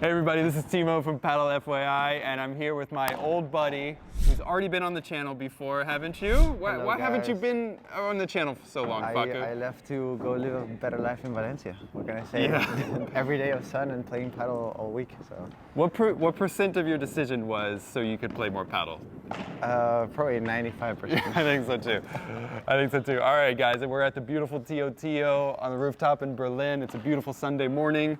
Hey everybody, this is Timo from Padel FYI, and I'm here with my old buddy who's already been on the channel before, haven't you? Why haven't you been on the channel for so long, Facu? I left to go live a better life in Valencia. What can I say? Yeah. Every day of sun and playing paddle all week. So. What percent of your decision was so you could play more paddle? Probably 95%. I think so too. I think so too. All right, guys, we're at the beautiful TIO TIO on the rooftop in Berlin. It's a beautiful Sunday morning,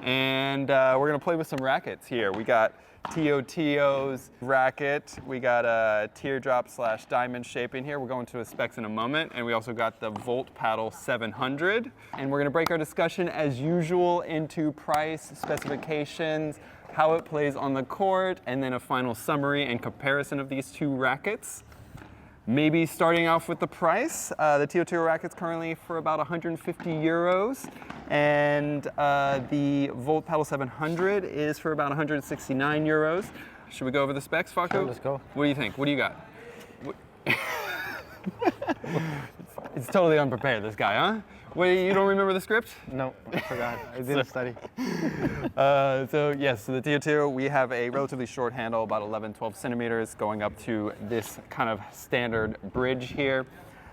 and we're gonna play with some rackets here. We got TIO TIO's racket. We got a teardrop / diamond shape in here. We're going to the specs in a moment, and we also got the Volt Paddle 700. And we're gonna break our discussion as usual into price, specifications, how it plays on the court, and then a final summary and comparison of these two rackets. Maybe starting off with the price. The TIO TIO racket's currently for about 150 euros, and the Volt Paddle 700 is for about 169 euros. Should we go over the specs, Facu? Sure, let's go. What do you think? What do you got? It's totally unprepared, this guy, huh? Wait, you don't remember the script? No, I forgot. I didn't study. So yes, the TIO TIO, we have a relatively short handle, about 11-12 centimeters, going up to this kind of standard bridge here.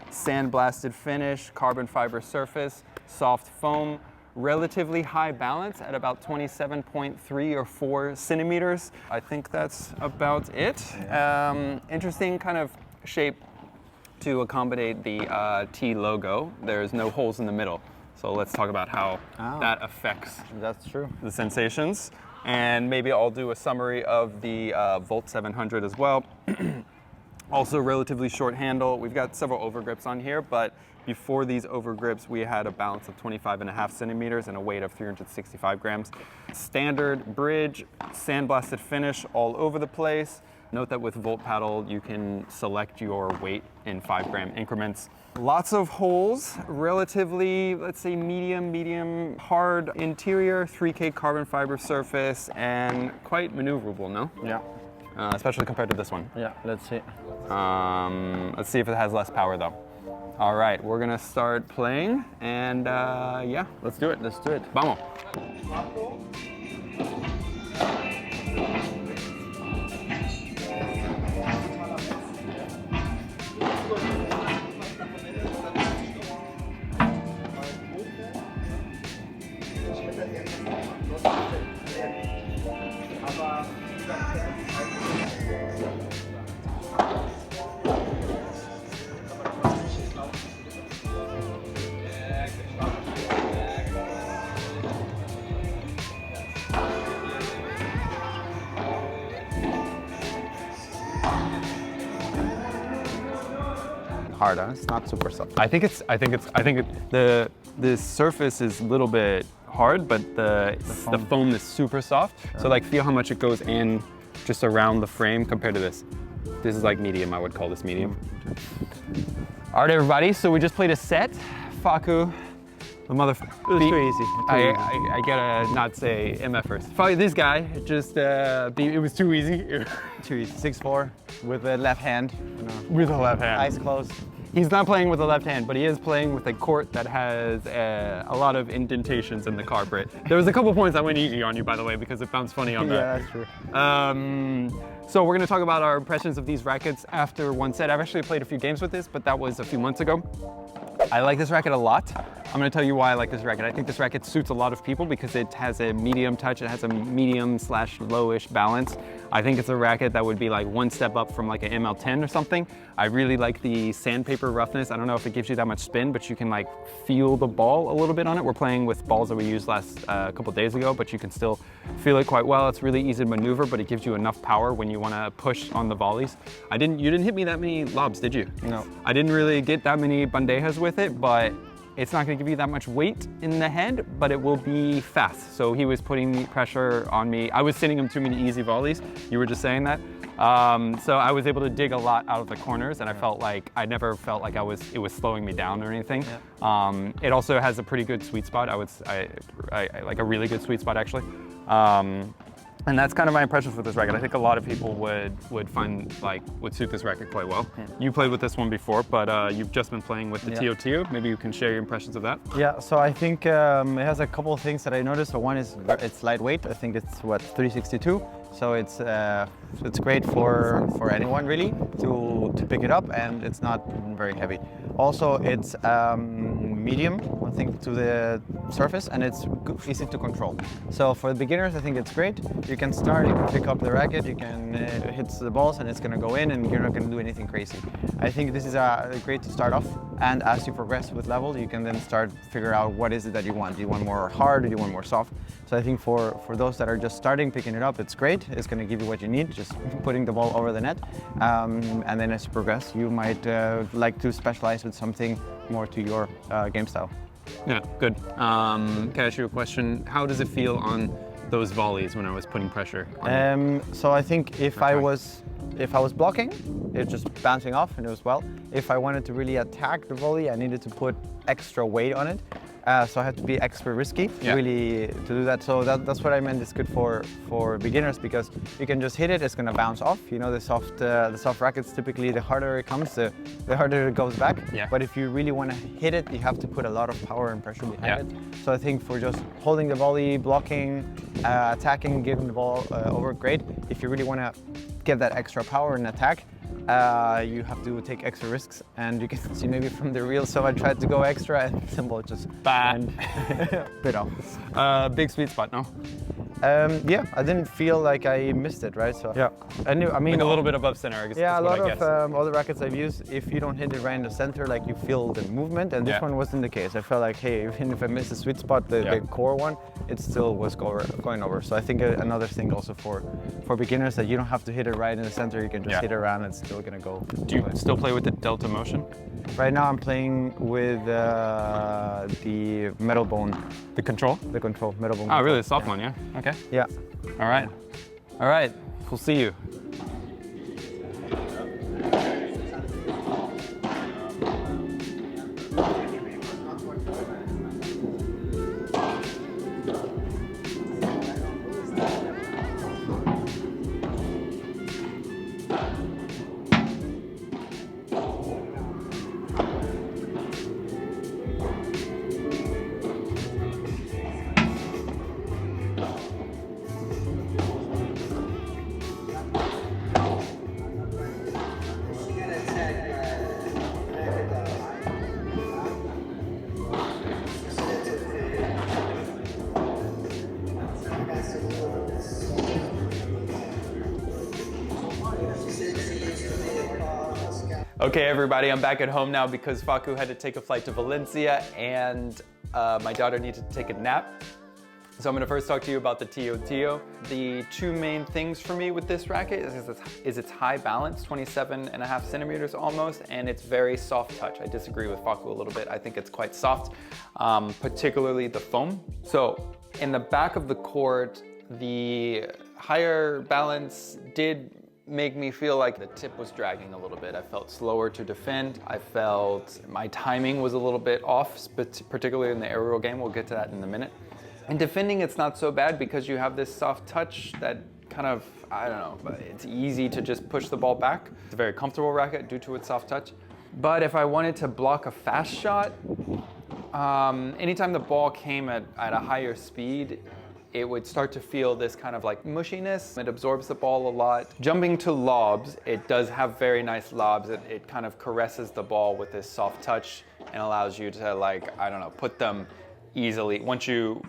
Sandblasted finish, carbon fiber surface, soft foam, relatively high balance at about 27.3 or 4 centimeters. I think that's about it. Interesting kind of shape to accommodate the T logo. There's no holes in the middle. So let's talk about how that affects That's true. the sensations. And maybe I'll do a summary of the Volt 700 as well. Also relatively short handle. We've got several overgrips on here, but before these overgrips, we had a balance of 25.5 centimeters and a weight of 365 grams. Standard bridge, sandblasted finish all over the place. Note that with Volt Paddle, you can select your weight in 5-gram increments. Lots of holes, relatively, let's say medium hard interior, 3K carbon fiber surface, and quite maneuverable, no? Yeah. Especially compared to this one. Yeah, let's see. Let's see if it has less power though. All right, we're gonna start playing, and yeah, let's do it. Let's do it. Vamos. Hard, huh? It's not super soft. The surface is a little bit hard, but the foam is super soft. So like feel how much it goes in just around the frame compared to this. This is like medium, I would call this medium. All right, everybody, so we just played a set. Facu, the motherfucker. It was too easy. I gotta not say MF first. Probably this guy, just, it was too easy. Too easy. 6'4" with the left hand. With the left hand. Eyes closed. He's not playing with the left hand, but he is playing with a court that has a lot of indentations in the carpet. There was a couple points I went easy on you, by the way, because it sounds funny on that. Yeah, that's true. So we're gonna talk about our impressions of these rackets after one set. I've actually played a few games with this, but that was a few months ago. I like this racket a lot. I'm gonna tell you why I like this racket. I think this racket suits a lot of people because it has a medium touch, it has a medium / lowish balance. I think it's a racket that would be like one step up from like an ML10 or something. I really like the sandpaper roughness. I don't know if it gives you that much spin, but you can like feel the ball a little bit on it. We're playing with balls that we used last couple days ago, but you can still feel it quite well. It's really easy to maneuver, but it gives you enough power when you wanna push on the volleys. You didn't hit me that many lobs, did you? No. I didn't really get that many bandejas with it, but it's not going to give you that much weight in the head, but it will be fast. So he was putting pressure on me. I was sending him too many easy volleys. You were just saying that. So I was able to dig a lot out of the corners, and I never felt like it was slowing me down or anything. Yeah. It also has a pretty good sweet spot. I like a really good sweet spot actually. And that's kind of my impressions with this racket. I think a lot of people would suit this racket quite well. You played with this one before, but you've just been playing with the TIO TIO. Maybe you can share your impressions of that. Yeah, so I think it has a couple of things that I noticed. So one is it's lightweight. I think it's 362. So it's great for anyone really to pick it up, and it's not very heavy. Also, it's medium, I think, to the surface, and it's easy to control. So for the beginners, I think it's great. You can start, you can pick up the racket, you can hit the balls, and it's going to go in, and you're not going to do anything crazy. I think this is great to start off, and as you progress with level, you can then start figure out what is it that you want. Do you want more hard, or do you want more soft? So I think for those that are just starting, picking it up, it's great. It's going to give you what you need, just putting the ball over the net. And then as you progress, you might like to specialize with something more to your game style. Yeah, good. Can I ask you a question? How does it feel on those volleys when I was putting pressure on So I think if I was blocking, it's just bouncing off and it was well. If I wanted to really attack the volley, I needed to put extra weight on it. So I had to be extra risky really to do that. So that's what I meant. It's good for beginners because you can just hit it. It's gonna bounce off. You know, the soft rackets typically the harder it comes, the harder it goes back. Yeah. But if you really want to hit it, you have to put a lot of power and pressure behind it. So I think for just holding the volley, blocking, attacking, giving the ball over, great. If you really want to get that extra power and attack, you have to take extra risks, and you can see maybe from the reel. So I tried to go extra, and the ball just went bit off. Big sweet spot, no? Yeah, I didn't feel like I missed it, right? So yeah, I mean, like a little bit above center, I guess. Yeah, a what lot I guess. of other rackets I've used, if you don't hit it right in the center, like you feel the movement, and this one wasn't the case. I felt like, hey, even if I missed the sweet spot, the core one, it still was going over. So I think another thing also for beginners that you don't have to hit it right in the center. You can just hit it around, and it's still gonna go. Do you still play with the Delta Motion? Right now I'm playing with the metal bone. The control? The control, metal bone. Oh, really? The soft one, yeah? Okay. Yeah. All right. All right. We'll see you. Okay, everybody, I'm back at home now because Facu had to take a flight to Valencia and my daughter needed to take a nap. So I'm going to first talk to you about the TIO TIO. The two main things for me with this racket is its high balance, 27.5 centimeters almost, and it's very soft touch. I disagree with Facu a little bit. I think it's quite soft, particularly the foam. So in the back of the court, the higher balance did make me feel like the tip was dragging a little bit. I felt slower to defend. I felt my timing was a little bit off, particularly in the aerial game. We'll get to that in a minute. In defending, it's not so bad because you have this soft touch that kind of, I don't know, it's easy to just push the ball back. It's a very comfortable racket due to its soft touch. But if I wanted to block a fast shot, anytime the ball came at a higher speed, it would start to feel this kind of like mushiness. It absorbs the ball a lot. Jumping to lobs, it does have very nice lobs. It kind of caresses the ball with this soft touch and allows you to, like, I don't know, put them easily. Once you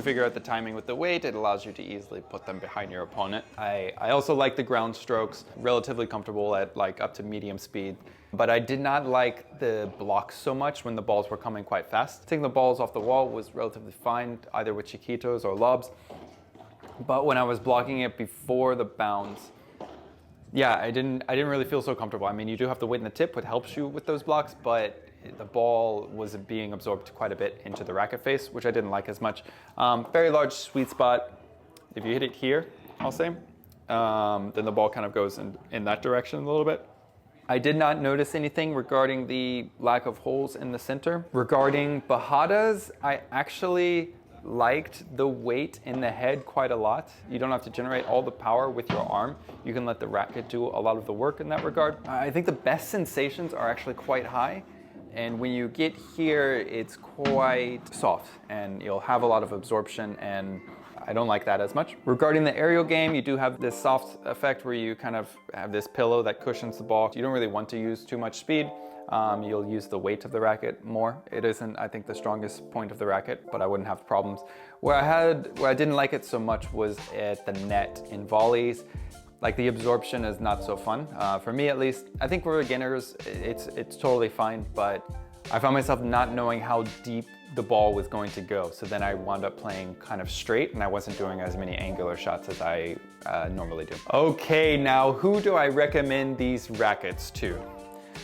figure out the timing with the weight, it allows you to easily put them behind your opponent. I also like the ground strokes, relatively comfortable at like up to medium speed. But I did not like the blocks so much when the balls were coming quite fast. Taking the balls off the wall was relatively fine, either with chiquitos or lobs. But when I was blocking it before the bounce, yeah, I didn't really feel so comfortable. I mean, you do have the weight in the tip, which helps you with those blocks, but the ball was being absorbed quite a bit into the racket face, which I didn't like as much. Very large sweet spot. If you hit it here, I'll say, then the ball kind of goes in that direction a little bit. I did not notice anything regarding the lack of holes in the center. Regarding bajadas, I actually liked the weight in the head quite a lot. You don't have to generate all the power with your arm. You can let the racket do a lot of the work in that regard. I think the best sensations are actually quite high. And when you get here, it's quite soft and you'll have a lot of absorption, and I don't like that as much. Regarding the aerial game, you do have this soft effect where you kind of have this pillow that cushions the ball. You don't really want to use too much speed. You'll use the weight of the racket more. It isn't, I think, the strongest point of the racket, but I wouldn't have problems. Where I didn't like it so much was at the net in volleys. Like, the absorption is not so fun, for me at least. I think for beginners, it's totally fine, but I found myself not knowing how deep the ball was going to go. So then I wound up playing kind of straight, and I wasn't doing as many angular shots as I normally do. Okay, now who do I recommend these rackets to?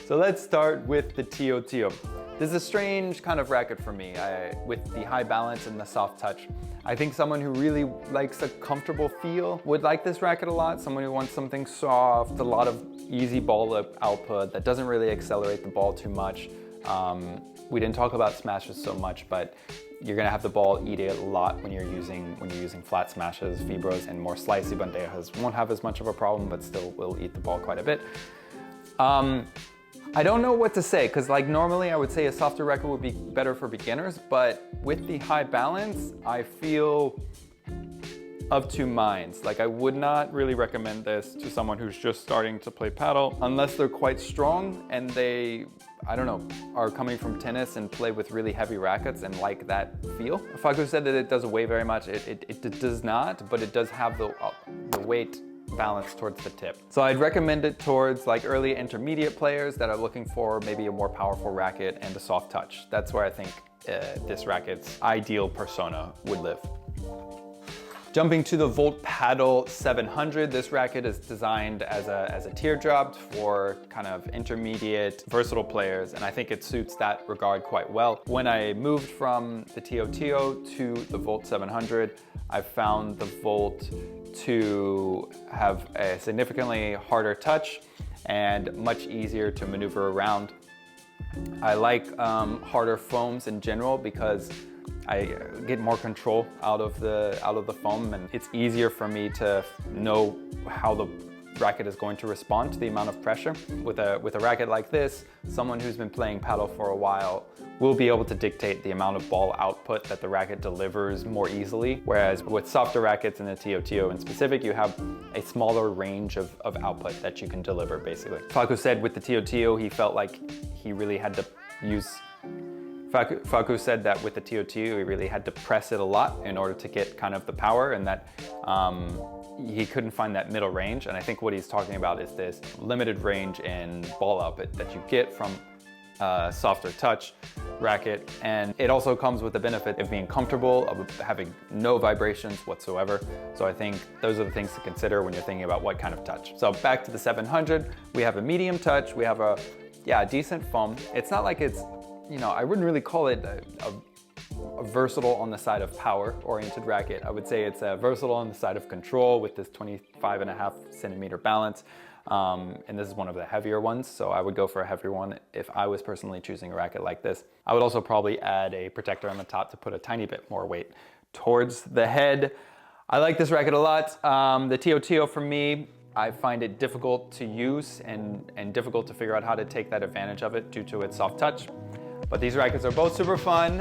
So let's start with the TIO TIO. This is a strange kind of racket for me, with the high balance and the soft touch. I think someone who really likes a comfortable feel would like this racket a lot. Someone who wants something soft, a lot of easy ball output that doesn't really accelerate the ball too much. We didn't talk about smashes so much, but you're gonna have the ball eat it a lot when you're using flat smashes. Vibros and more slicey bandejas won't have as much of a problem, but still will eat the ball quite a bit. I don't know what to say, because like normally I would say a softer racket would be better for beginners, but with the high balance, I feel of two minds. Like, I would not really recommend this to someone who's just starting to play paddle unless they're quite strong and they, I don't know, are coming from tennis and play with really heavy rackets and like that feel. Facu said that it doesn't weigh very much. It does not, but it does have the weight balance towards the tip. So I'd recommend it towards like early intermediate players that are looking for maybe a more powerful racket and a soft touch. That's where I think this racket's ideal persona would live. Jumping to the Volt Padel 700, this racket is designed as a teardrop for kind of intermediate, versatile players, and I think it suits that regard quite well. When I moved from the TIO TIO to the Volt 700, I found the Volt to have a significantly harder touch and much easier to maneuver around. I like harder foams in general because I get more control out of the foam, and it's easier for me to know how the racket is going to respond to the amount of pressure. With a racket like this, someone who's been playing paddle for a while will be able to dictate the amount of ball output that the racket delivers more easily. Whereas with softer rackets in the TIO TIO in specific, you have a smaller range of output that you can deliver, basically. Facu said with the TIO TIO, he felt like he really had to use Facu said that with the TIO TIO, he really had to press it a lot in order to get kind of the power, and that he couldn't find that middle range. And I think what he's talking about is this limited range in ball output that you get from a softer touch racket. And it also comes with the benefit of being comfortable, of having no vibrations whatsoever. So I think those are the things to consider when you're thinking about what kind of touch. So back to the 700, we have a medium touch, we have a decent foam. It's not like it's, you know, I wouldn't really call it a versatile on the side of power-oriented racket. I would say it's versatile on the side of control with this 25.5 centimeter balance. And this is one of the heavier ones, so I would go for a heavier one if I was personally choosing a racket like this. I would also probably add a protector on the top to put a tiny bit more weight towards the head. I like this racket a lot. The TIO TIO for me, I find it difficult to use and difficult to figure out how to take that advantage of it due to its soft touch. But these rackets are both super fun.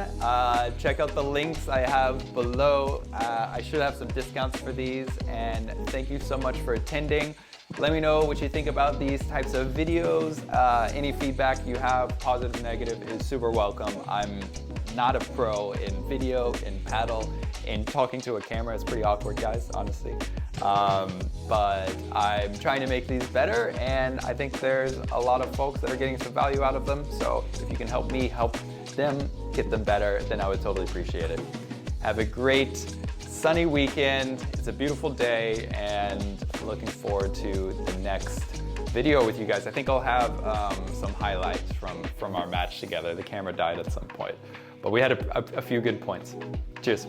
Check out the links I have below. I should have some discounts for these, and thank you so much for attending. Let me know what you think about these types of videos. Any feedback you have, positive, negative, is super welcome. I'm not a pro in video, in paddle, in talking to a camera. It's pretty awkward, guys, honestly. But I'm trying to make these better, and I think there's a lot of folks that are getting some value out of them. So if you can help me help them get them better, then I would totally appreciate it. Have a great sunny weekend. It's a beautiful day, and looking forward to the next video with you guys. I think I'll have some highlights from our match together. The camera died at some point, but we had a few good points. Cheers.